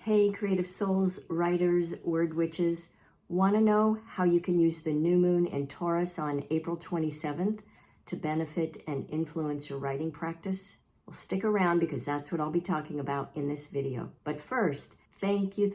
Hey, creative souls, writers, word witches. Want to know how you can use the new moon in Taurus on April 27th to benefit and influence your writing practice? Well, stick around because that's what I'll be talking about in this video. But first, thank you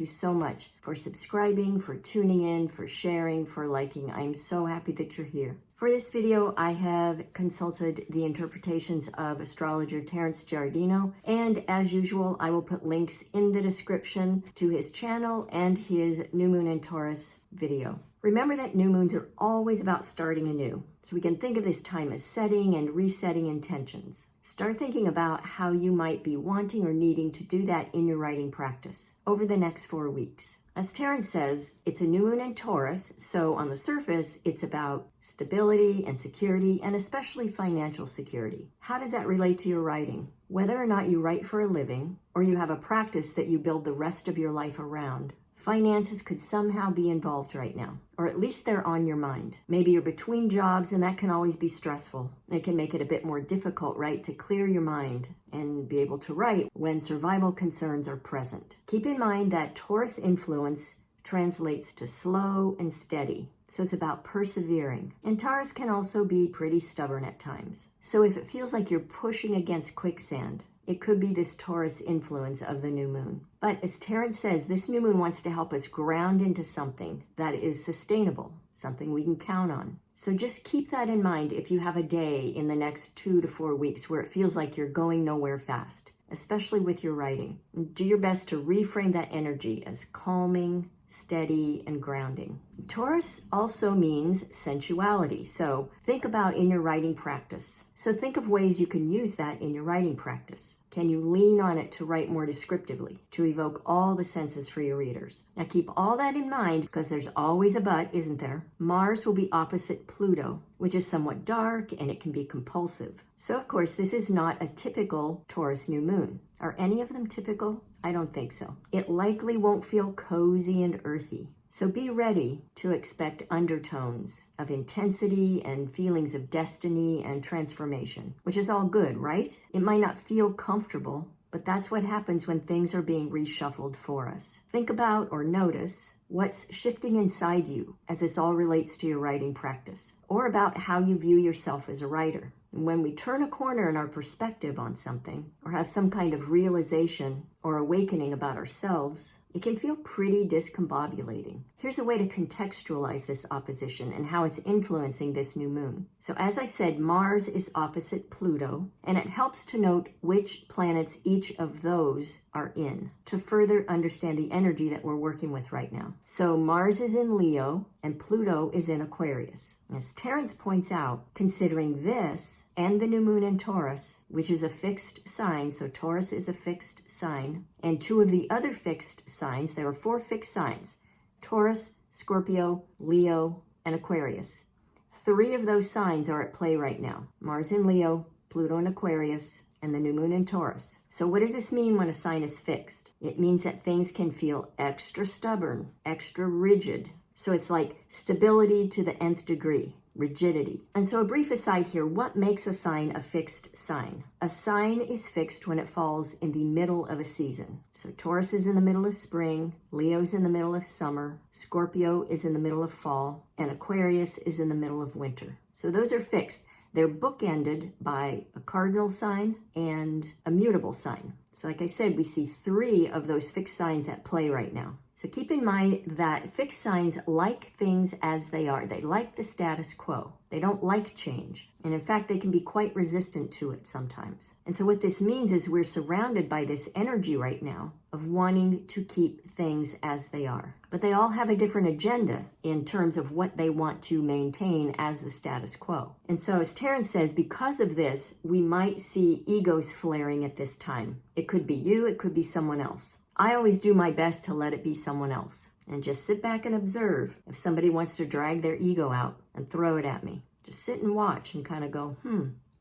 so much for subscribing, for tuning in, for sharing, for liking. I'm so happy that you're here. For this video, I have consulted the interpretations of astrologer Terrence Giardino, and as usual, I will put links in the description to his channel and his New Moon in Taurus video. Remember that new moons are always about starting anew, so we can think of this time as setting and resetting intentions. Start thinking about how you might be wanting or needing to do that in your writing practice over the next 4 weeks. As Terrence says, it's a new moon in Taurus, so on the surface, it's about stability and security, and especially financial security. How does that relate to your writing? Whether or not you write for a living, or you have a practice that you build the rest of your life around, finances could somehow be involved right now, or at least they're on your mind. Maybe you're between jobs and that can always be stressful. It can make it a bit more difficult, right, to clear your mind and be able to write when survival concerns are present. Keep in mind that Taurus influence translates to slow and steady. So it's about persevering. And Taurus can also be pretty stubborn at times. So if it feels like you're pushing against quicksand, it could be this Taurus influence of the new moon. But as Terrence says, this new moon wants to help us ground into something that is sustainable, something we can count on. So just keep that in mind if you have a day in the next 2 to 4 weeks where it feels like you're going nowhere fast, especially with your writing. Do your best to reframe that energy as calming, steady, and grounding. Taurus also means sensuality, so think about in your writing practice. So think of ways you can use that in your writing practice. Can you lean on it to write more descriptively, to evoke all the senses for your readers? Now keep all that in mind because there's always a but, isn't there? Mars will be opposite Pluto, which is somewhat dark and it can be compulsive. So of course, this is not a typical Taurus new moon. Are any of them typical? I don't think so. It likely won't feel cozy and earthy. So be ready to expect undertones of intensity and feelings of destiny and transformation, which is all good, right? It might not feel comfortable, but that's what happens when things are being reshuffled for us. Think about or notice what's shifting inside you as this all relates to your writing practice, or about how you view yourself as a writer. And when we turn a corner in our perspective on something, or have some kind of realization or awakening about ourselves, it can feel pretty discombobulating. Here's a way to contextualize this opposition and how it's influencing this new moon. So as I said, Mars is opposite Pluto, and it helps to note which planets each of those are in to further understand the energy that we're working with right now. So Mars is in Leo and Pluto is in Aquarius. As Terrence points out, considering this and the new moon in Taurus, which is a fixed sign, so Taurus is a fixed sign, and 2 of the other fixed signs, there are 4 fixed signs, Taurus, Scorpio, Leo, and Aquarius. 3 of those signs are at play right now. Mars in Leo, Pluto in Aquarius, and the new moon in Taurus. So what does this mean when a sign is fixed? It means that things can feel extra stubborn, extra rigid. So it's like stability to the nth degree, rigidity. And so a brief aside here, what makes a sign a fixed sign? A sign is fixed when it falls in the middle of a season. So Taurus is in the middle of spring, Leo's in the middle of summer, Scorpio is in the middle of fall, and Aquarius is in the middle of winter. So those are fixed. They're bookended by a cardinal sign and a mutable sign. So like I said, we see 3 of those fixed signs at play right now. So keep in mind that fixed signs like things as they are. They like the status quo. They don't like change. And in fact, they can be quite resistant to it sometimes. And so what this means is we're surrounded by this energy right now of wanting to keep things as they are. But they all have a different agenda in terms of what they want to maintain as the status quo. And so as Terrence says, because of this, we might see egos flaring at this time. It could be you, it could be someone else. I always do my best to let it be someone else and just sit back and observe if somebody wants to drag their ego out and throw it at me. Just sit and watch and kind of go,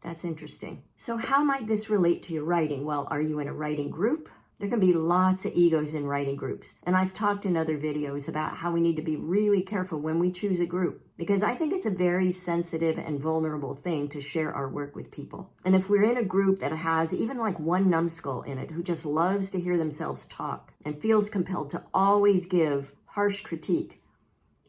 that's interesting. So how might this relate to your writing? Well, are you in a writing group? There can be lots of egos in writing groups. And I've talked in other videos about how we need to be really careful when we choose a group, because I think it's a very sensitive and vulnerable thing to share our work with people. And if we're in a group that has even like one numbskull in it who just loves to hear themselves talk and feels compelled to always give harsh critique,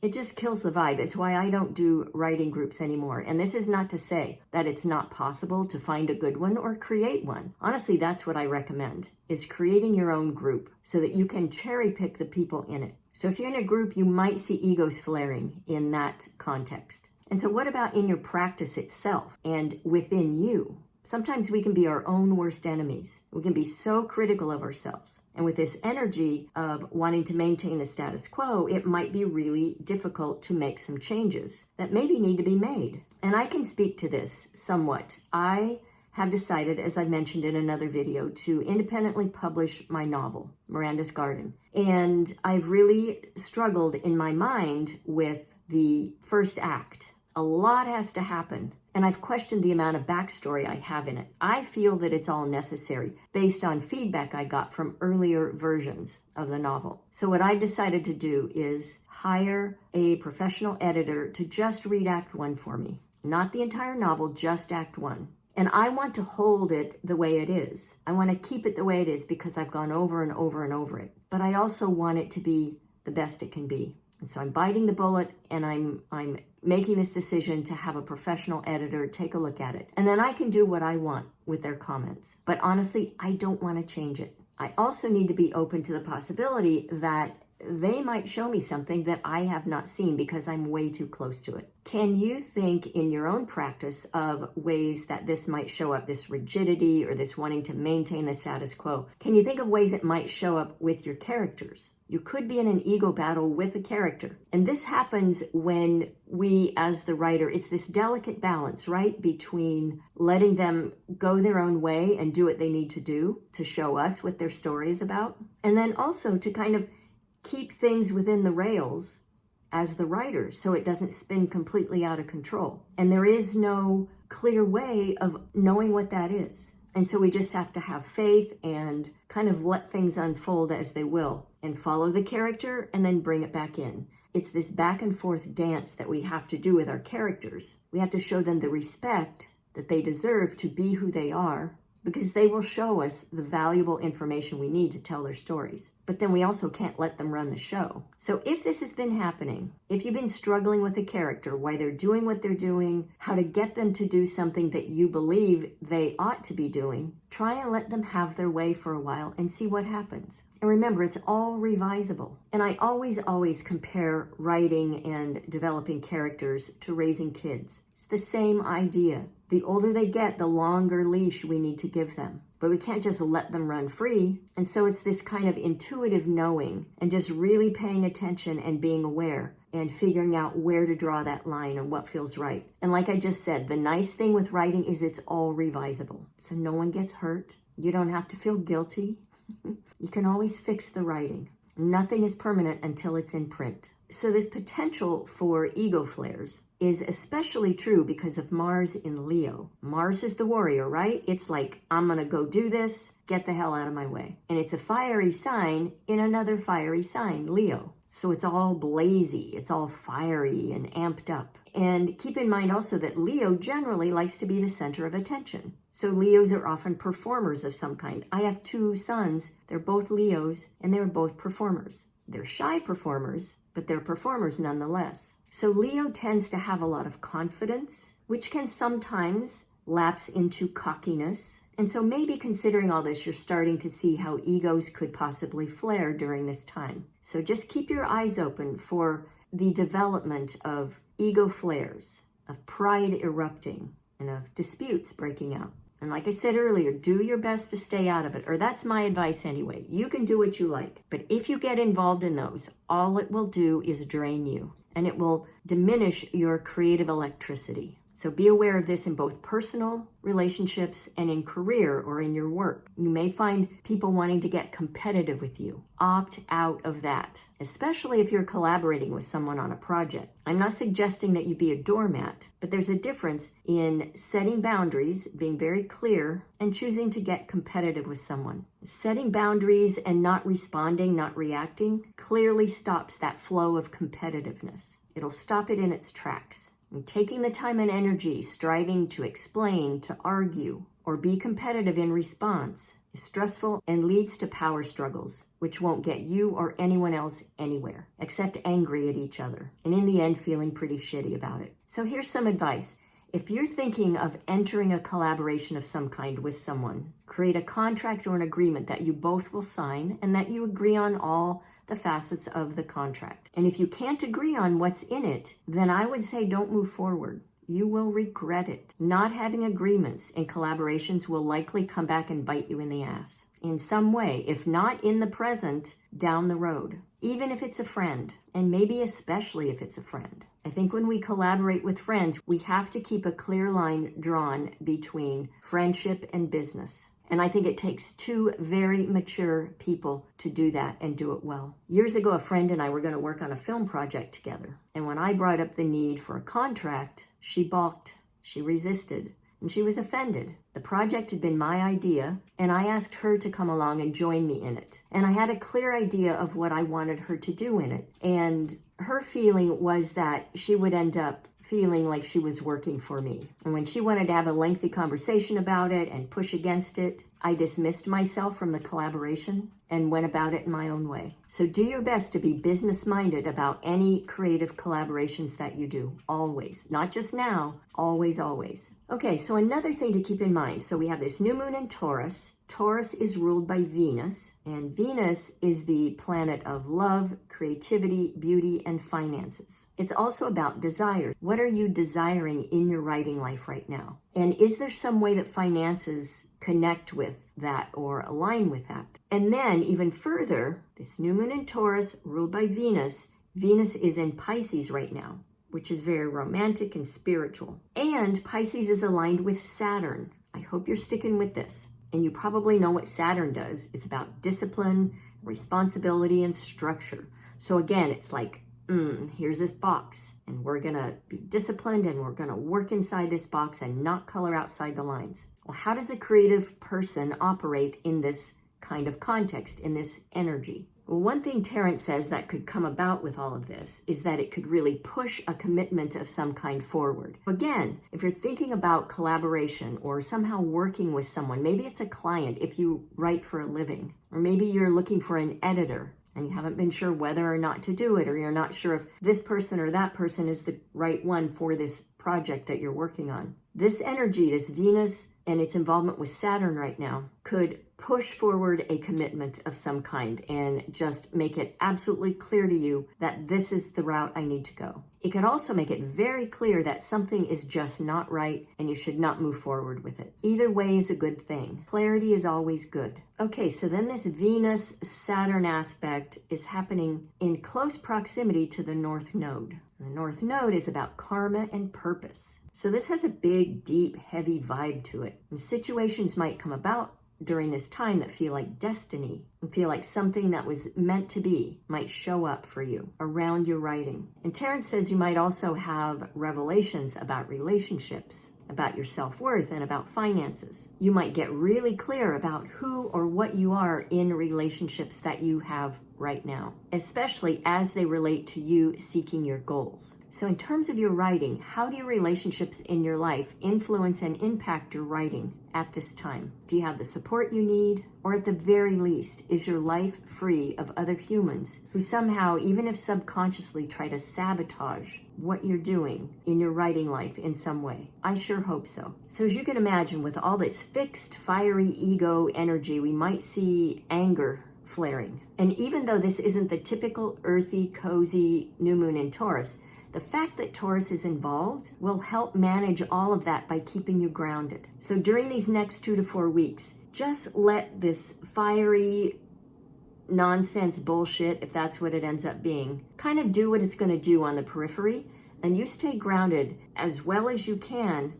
it just kills the vibe. It's why I don't do writing groups anymore. And this is not to say that it's not possible to find a good one or create one. Honestly, that's what I recommend, is creating your own group so that you can cherry pick the people in it. So if you're in a group, you might see egos flaring in that context. And so what about in your practice itself and within you? Sometimes we can be our own worst enemies. We can be so critical of ourselves. And with this energy of wanting to maintain the status quo, it might be really difficult to make some changes that maybe need to be made. And I can speak to this somewhat. I have decided, as I mentioned in another video, to independently publish my novel, Miranda's Garden. And I've really struggled in my mind with the first act. A lot has to happen. And I've questioned the amount of backstory I have in it. I feel that it's all necessary based on feedback I got from earlier versions of the novel. So what I decided to do is hire a professional editor to just read Act 1 for me. Not the entire novel, just Act 1. And I want to hold it the way it is. I want to keep it the way it is because I've gone over and over and over it. But I also want it to be the best it can be. And so I'm biting the bullet, and I'm making this decision to have a professional editor take a look at it. And then I can do what I want with their comments. But honestly, I don't want to change it. I also need to be open to the possibility that they might show me something that I have not seen because I'm way too close to it. Can you think in your own practice of ways that this might show up, this rigidity or this wanting to maintain the status quo? Can you think of ways it might show up with your characters? You could be in an ego battle with a character. And this happens when we, as the writer, it's this delicate balance, right? Between letting them go their own way and do what they need to do to show us what their story is about. And then also to kind of keep things within the rails as the writer so it doesn't spin completely out of control. And there is no clear way of knowing what that is. And so we just have to have faith and kind of let things unfold as they will and follow the character and then bring it back in. It's this back and forth dance that we have to do with our characters. We have to show them the respect that they deserve to be who they are, because they will show us the valuable information we need to tell their stories. But then we also can't let them run the show. So if this has been happening, if you've been struggling with a character, why they're doing what they're doing, how to get them to do something that you believe they ought to be doing, try and let them have their way for a while and see what happens. And remember, it's all revisable. And I always compare writing and developing characters to raising kids. It's the same idea. The older they get, the longer leash we need to give them. But we can't just let them run free. And so it's this kind of intuitive knowing and just really paying attention and being aware and figuring out where to draw that line and what feels right. And like I just said, the nice thing with writing is it's all revisable. So no one gets hurt. You don't have to feel guilty. You can always fix the writing. Nothing is permanent until it's in print. So this potential for ego flares is especially true because of Mars in Leo. Mars is the warrior, right? It's like, I'm gonna go do this, get the hell out of my way. And it's a fiery sign in another fiery sign, Leo. So it's all blazy, it's all fiery and amped up. And keep in mind also that Leo generally likes to be the center of attention. So Leos are often performers of some kind. I have two sons, they're both Leos, and they're both performers. They're shy performers, but they're performers nonetheless. So Leo tends to have a lot of confidence, which can sometimes lapse into cockiness. And so maybe considering all this, you're starting to see how egos could possibly flare during this time. So just keep your eyes open for the development of ego flares, of pride erupting, and of disputes breaking out. And like I said earlier, do your best to stay out of it, or that's my advice anyway. You can do what you like, but if you get involved in those, all it will do is drain you, and it will diminish your creative electricity. So be aware of this in both personal relationships and in career or in your work. You may find people wanting to get competitive with you. Opt out of that, especially if you're collaborating with someone on a project. I'm not suggesting that you be a doormat, but there's a difference in setting boundaries, being very clear, and choosing to get competitive with someone. Setting boundaries and not responding, not reacting, clearly stops that flow of competitiveness. It'll stop it in its tracks. And taking the time and energy striving to explain, to argue, or be competitive in response is stressful and leads to power struggles, which won't get you or anyone else anywhere, except angry at each other, and in the end feeling pretty shitty about it. So here's some advice. If you're thinking of entering a collaboration of some kind with someone, create a contract or an agreement that you both will sign and that you agree on all the facets of the contract. And if you can't agree on what's in it, then I would say don't move forward. You will regret it. Not having agreements in collaborations will likely come back and bite you in the ass in some way, if not in the present, down the road, even if it's a friend, and maybe especially if it's a friend. I think when we collaborate with friends, we have to keep a clear line drawn between friendship and business. And I think it takes two very mature people to do that and do it well. Years ago, a friend and I were going to work on a film project together. And when I brought up the need for a contract, she balked, she resisted, and she was offended. The project had been my idea, and I asked her to come along and join me in it. And I had a clear idea of what I wanted her to do in it. And her feeling was that she would end up feeling like she was working for me. And when she wanted to have a lengthy conversation about it and push against it, I dismissed myself from the collaboration and went about it in my own way. So do your best to be business-minded about any creative collaborations that you do, always. Not just now, always, always. Okay, so another thing to keep in mind. So we have this new moon in Taurus. Taurus is ruled by Venus, and Venus is the planet of love, creativity, beauty, and finances. It's also about desire. What are you desiring in your writing life right now? And is there some way that finances connect with that or align with that? And then even further, this new moon in Taurus, ruled by Venus, Venus is in Pisces right now, which is very romantic and spiritual. And Pisces is aligned with Saturn. I hope you're sticking with this. And you probably know what Saturn does. It's about discipline, responsibility, and structure. So again, it's like, here's this box, and we're gonna be disciplined, and we're gonna work inside this box and not color outside the lines. Well, how does a creative person operate in this kind of context, in this energy? Well, one thing Terence says that could come about with all of this is that it could really push a commitment of some kind forward. Again, if you're thinking about collaboration or somehow working with someone, maybe it's a client if you write for a living, or maybe you're looking for an editor and you haven't been sure whether or not to do it, or you're not sure if this person or that person is the right one for this project that you're working on. This energy, this Venus and its involvement with Saturn right now, could push forward a commitment of some kind and just make it absolutely clear to you that this is the route I need to go. It could also make it very clear that something is just not right and you should not move forward with it. Either way is a good thing. Clarity is always good. Okay, so then this Venus-Saturn aspect is happening in close proximity to the North Node. The North Node is about karma and purpose. So this has a big, deep, heavy vibe to it. And situations might come about during this time that feel like destiny and feel like something that was meant to be might show up for you around your writing. And Terence says you might also have revelations about relationships, about your self-worth, and about finances. You might get really clear about who or what you are in relationships that you have right now, especially as they relate to you seeking your goals. So in terms of your writing, how do your relationships in your life influence and impact your writing at this time? Do you have the support you need? Or at the very least, is your life free of other humans who somehow, even if subconsciously, try to sabotage what you're doing in your writing life in some way? I sure hope so. So as you can imagine, with all this fixed, fiery ego energy, we might see anger flaring. And even though this isn't the typical earthy, cozy new moon in Taurus, the fact that Taurus is involved will help manage all of that by keeping you grounded. So during these next 2 to 4 weeks, just let this fiery nonsense bullshit, if that's what it ends up being, kind of do what it's going to do on the periphery. and you stay grounded as well as you can,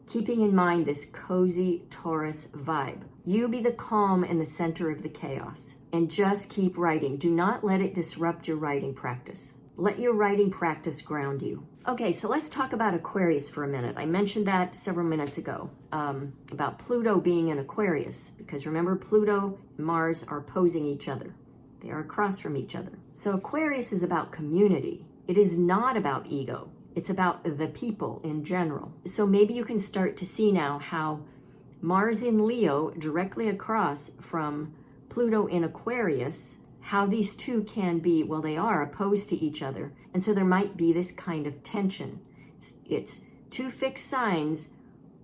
keeping in mind this cozy Taurus vibe. You be the calm in the center of the chaos and just keep writing. Do not let it disrupt your writing practice. Let your writing practice ground you. Okay, so let's talk about Aquarius for a minute. I mentioned that several minutes ago about Pluto being in Aquarius, because remember, Pluto and Mars are opposing each other. They are across from each other. So Aquarius is about community. It is not about ego. It's about the people in general. So maybe you can start to see now how Mars in Leo, directly across from Pluto in Aquarius, how these two can be, well, they are opposed to each other. And so there might be this kind of tension. It's two fixed signs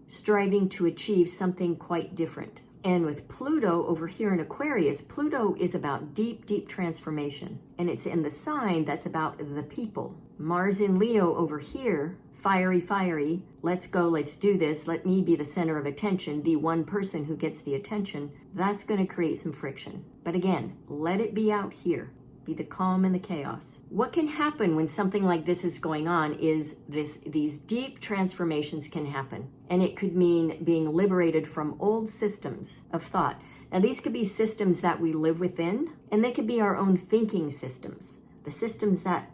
striving to achieve something quite different. And with Pluto over here in Aquarius, Pluto is about deep, deep transformation. And it's in the sign that's about the people. Mars in Leo over here, fiery, fiery, let's go, let's do this, let me be the center of attention, the one person who gets the attention. That's going to create some friction. But again, let it be out here. Be the calm in the chaos. What can happen when something like this is going on is these deep transformations can happen. And it could mean being liberated from old systems of thought. Now, these could be systems that we live within, and they could be our own thinking systems, the systems that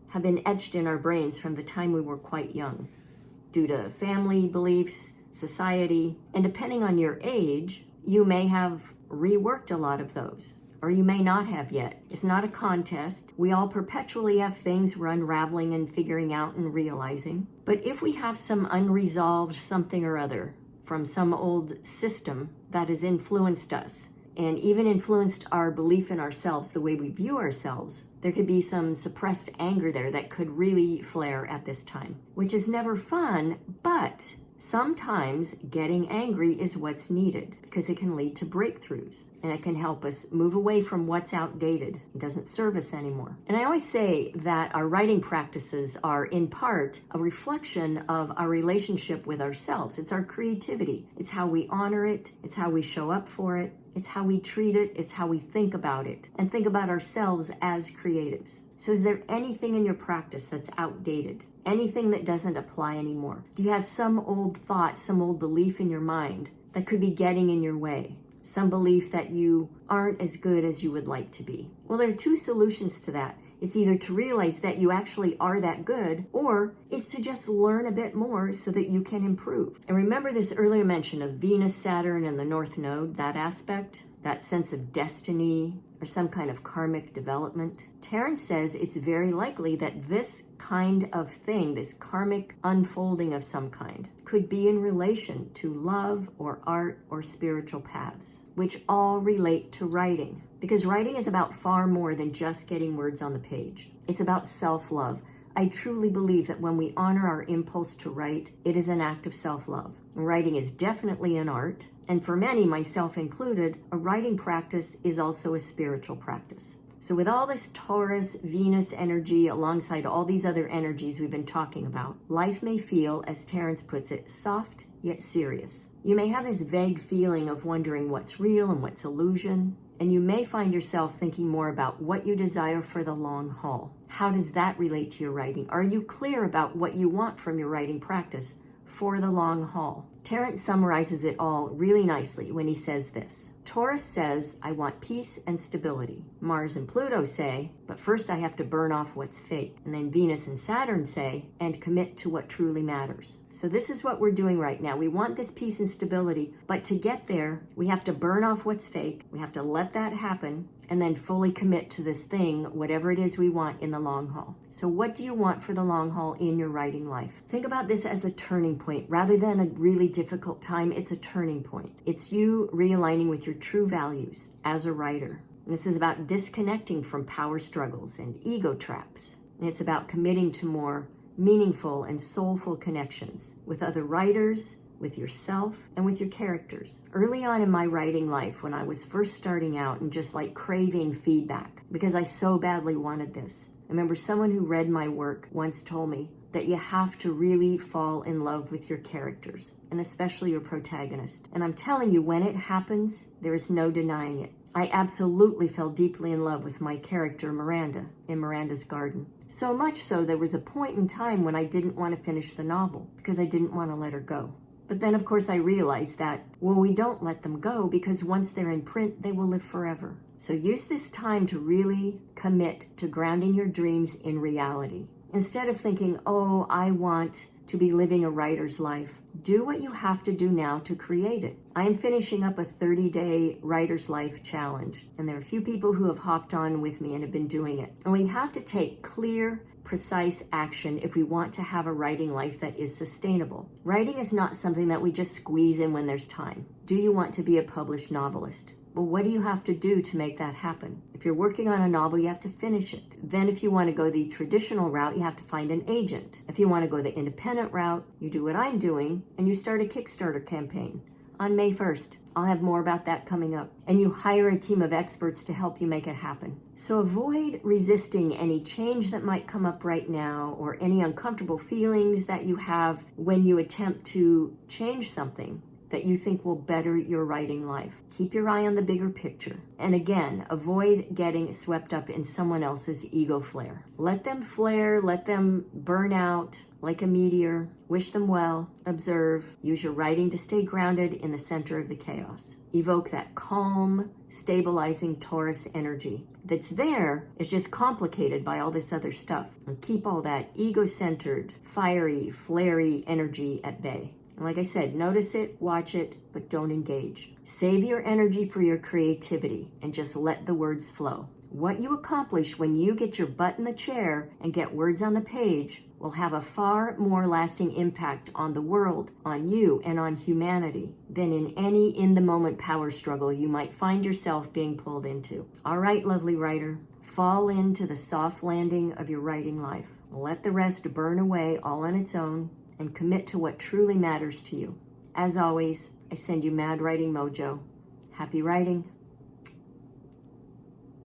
have been etched in our brains from the time we were quite young, due to family beliefs, society, and depending on your age, you may have reworked a lot of those, or you may not have yet. It's not a contest. We all perpetually have things we're unraveling and figuring out and realizing. But if we have some unresolved something or other from some old system that has influenced us, and even influenced our belief in ourselves, the way we view ourselves, there could be some suppressed anger there that could really flare at this time, which is never fun, but sometimes getting angry is what's needed because it can lead to breakthroughs and it can help us move away from what's outdated and doesn't serve us anymore. And I always say that our writing practices are in part a reflection of our relationship with ourselves. It's our creativity. It's how we honor it. It's how we show up for it. It's how we treat it. It's how we think about it and think about ourselves as creatives. So is there anything in your practice that's outdated? Anything that doesn't apply anymore? Do you have some old thought, some old belief in your mind that could be getting in your way? Some belief that you aren't as good as you would like to be? Well, there are two solutions to that. It's either to realize that you actually are that good, or it's to just learn a bit more so that you can improve. And remember this earlier mention of Venus, Saturn, and the North Node, that aspect, that sense of destiny or some kind of karmic development. Terence says it's very likely that this kind of thing, this karmic unfolding of some kind, could be in relation to love or art or spiritual paths, which all relate to writing. Because writing is about far more than just getting words on the page. It's about self-love. I truly believe that when we honor our impulse to write, it is an act of self-love. Writing is definitely an art, and for many, myself included, a writing practice is also a spiritual practice. So with all this Taurus, Venus energy alongside all these other energies we've been talking about, life may feel, as Terence puts it, soft yet serious. You may have this vague feeling of wondering what's real and what's illusion, and you may find yourself thinking more about what you desire for the long haul. How does that relate to your writing? Are you clear about what you want from your writing practice for the long haul? Terence summarizes it all really nicely when he says this. Taurus says, I want peace and stability. Mars and Pluto say, but first I have to burn off what's fake. And then Venus and Saturn say, and commit to what truly matters. So this is what we're doing right now. We want this peace and stability, but to get there, we have to burn off what's fake. We have to let that happen and then fully commit to this thing, whatever it is we want in the long haul. So what do you want for the long haul in your writing life? Think about this as a turning point. Rather than a really difficult time, it's a turning point. It's you realigning with your true values as a writer. And this is about disconnecting from power struggles and ego traps. And it's about committing to more meaningful and soulful connections with other writers, with yourself, and with your characters. Early on in my writing life, when I was first starting out and just like craving feedback, because I so badly wanted this, I remember someone who read my work once told me that you have to really fall in love with your characters, and especially your protagonist. And I'm telling you, when it happens, there is no denying it. I absolutely fell deeply in love with my character, Miranda, in Miranda's Garden. So much so there was a point in time when I didn't want to finish the novel because I didn't want to let her go. But then, of course, I realized that, well, we don't let them go because once they're in print, they will live forever. So use this time to really commit to grounding your dreams in reality. Instead of thinking, oh, I want to be living a writer's life, do what you have to do now to create it. I'm finishing up a 30-day writer's life challenge, and there are a few people who have hopped on with me and have been doing it. And we have to take clear, precise action if we want to have a writing life that is sustainable. Writing is not something that we just squeeze in when there's time. Do you want to be a published novelist? Well, what do you have to do to make that happen? If you're working on a novel, you have to finish it. Then if you want to go the traditional route, you have to find an agent. If you want to go the independent route, you do what I'm doing and you start a Kickstarter campaign. On May 1st, I'll have more about that coming up. And you hire a team of experts to help you make it happen. So avoid resisting any change that might come up right now or any uncomfortable feelings that you have when you attempt to change something that you think will better your writing life. Keep your eye on the bigger picture. And again, avoid getting swept up in someone else's ego flare. Let them flare, let them burn out like a meteor. Wish them well, observe, use your writing to stay grounded in the center of the chaos. Evoke that calm, stabilizing Taurus energy. That's there, it's just complicated by all this other stuff. And keep all that ego-centered, fiery, flary energy at bay. And like I said, notice it, watch it, but don't engage. Save your energy for your creativity and just let the words flow. What you accomplish when you get your butt in the chair and get words on the page will have a far more lasting impact on the world, on you, and on humanity than in any in-the-moment power struggle you might find yourself being pulled into. All right, lovely writer, fall into the soft landing of your writing life. Let the rest burn away all on its own, and commit to what truly matters to you. As always, I send you mad writing mojo. Happy writing.